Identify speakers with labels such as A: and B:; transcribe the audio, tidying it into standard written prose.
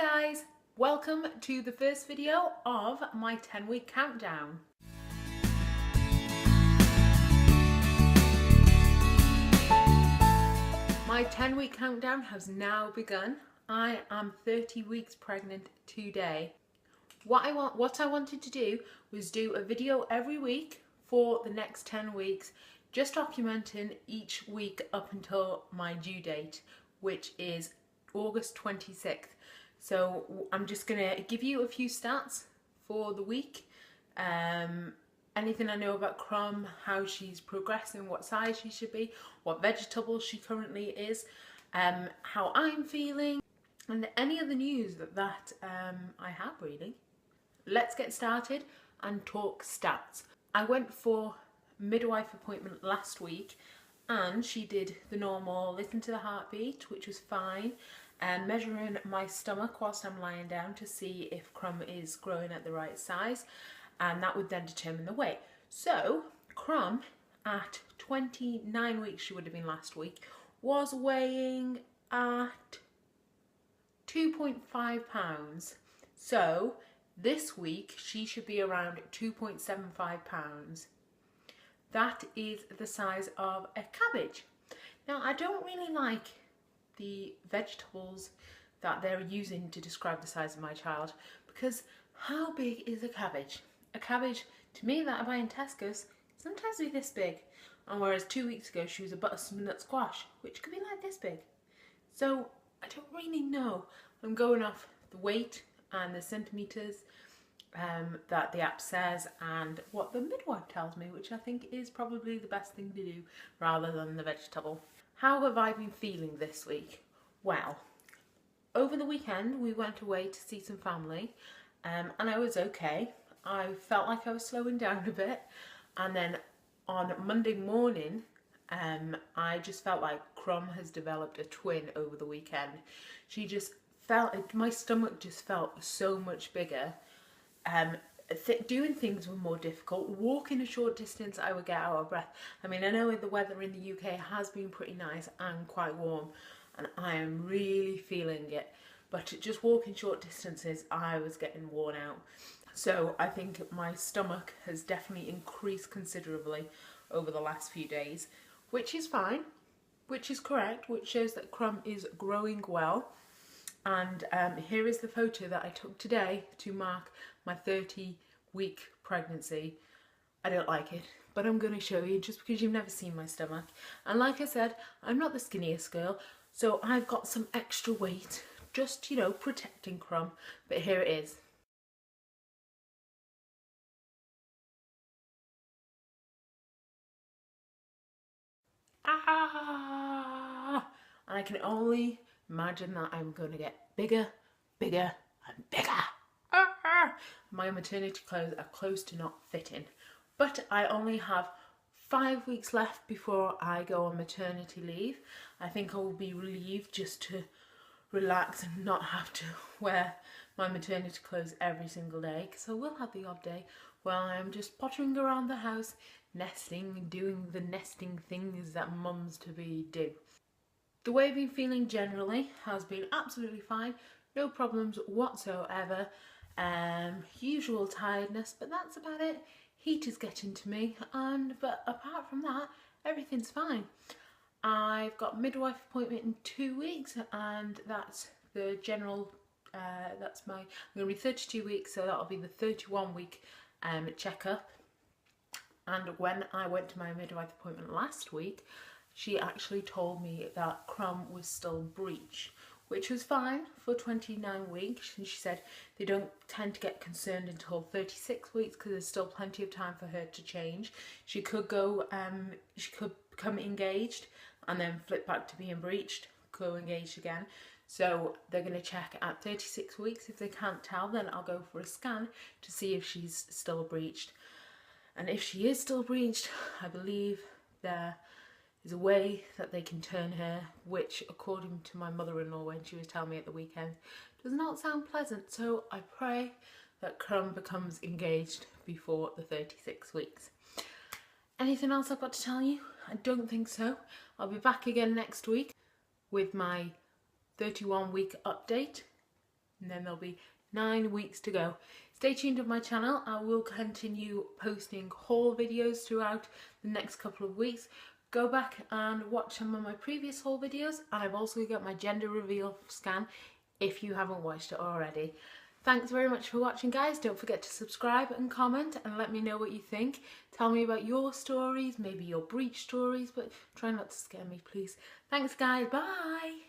A: Hi guys, welcome to the first video of my 10-week countdown. My 10-week countdown has now begun. I am 30 weeks pregnant today. What I wanted to do was do a video every week for the next 10 weeks, just documenting each week up until my due date, which is August 26th. So I'm just gonna give you a few stats for the week. Anything I know about Crumb, how she's progressing, what size she should be, what vegetable she currently is, how I'm feeling, and any other news that I have really. Let's get started and talk stats. I went for midwife appointment last week and she did the normal listen to the heartbeat, which was fine, and measuring my stomach whilst I'm lying down to see if Crumb is growing at the right size, and that would then determine the weight. So Crumb at 29 weeks, she would have been last week, was weighing at 2.5 pounds. So this week she should be around 2.75 pounds. That is the size of a cabbage. Now I don't really like the vegetables that they're using to describe the size of my child, because how big is a cabbage? A cabbage to me that I buy in Tesco's sometimes be this big, and whereas 2 weeks ago she was a butternut squash, which could be like this big. So I don't really know. I'm going off the weight and the centimetres that the app says and what the midwife tells me, which I think is probably the best thing to do rather than the vegetable. How have I been feeling this week? Well, over the weekend we went away to see some family, and I was okay. I felt like I was slowing down a bit, and then on Monday morning I just felt like Crumb has developed a twin over the weekend. She just felt, my stomach just felt so much bigger. Doing things were more difficult. Walking a short distance I would get out of breath. I mean, I know the weather in the UK has been pretty nice and quite warm, and I am really feeling it, but just walking short distances I was getting worn out. So I think my stomach has definitely increased considerably over the last few days, which is fine, which is correct, which shows that Crumb is growing well. And here is the photo that I took today to mark my 30-week pregnancy. I don't like it, but I'm going to show you just because you've never seen my stomach. And like I said, I'm not the skinniest girl, so I've got some extra weight, just, you know, protecting Crumb. But here it is. Ah! And I can only imagine that I'm going to get bigger, bigger and bigger. Ah! My maternity clothes are close to not fitting, but I only have 5 weeks left before I go on maternity leave. I think I will be relieved just to relax and not have to wear my maternity clothes every single day, because I will have the odd day while I'm just pottering around the house, nesting, doing the nesting things that mums to be do. The way I've been feeling generally has been absolutely fine, no problems whatsoever. Usual tiredness, but that's about it. Heat is getting to me, but apart from that, everything's fine. I've got midwife appointment in 2 weeks, and that's the general, I'm going to be 32 weeks, so that'll be the 31-week checkup. And when I went to my midwife appointment last week, she actually told me that Crumb was still breech, which was fine for 29 weeks. And she said they don't tend to get concerned until 36 weeks because there's still plenty of time for her to change. She could go, she could become engaged and then flip back to being breeched, go engaged again. So they're going to check at 36 weeks. If they can't tell, then I'll go for a scan to see if she's still breeched. And if she is still breeched, I believe there is a way that they can turn her, which according to my mother-in-law when she was telling me at the weekend, does not sound pleasant. So I pray that Crumb becomes engaged before the 36 weeks. Anything else I've got to tell you? I don't think so. I'll be back again next week with my 31-week update. and then there'll be 9 weeks to go. Stay tuned to my channel. I will continue posting haul videos throughout the next couple of weeks. Go back and watch some of my previous haul videos, and I've also got my gender reveal scan if you haven't watched it already. Thanks very much for watching, guys. Don't forget to subscribe and comment and let me know what you think. Tell me about your stories, maybe your breech stories, but try not to scare me, please. Thanks, guys. Bye.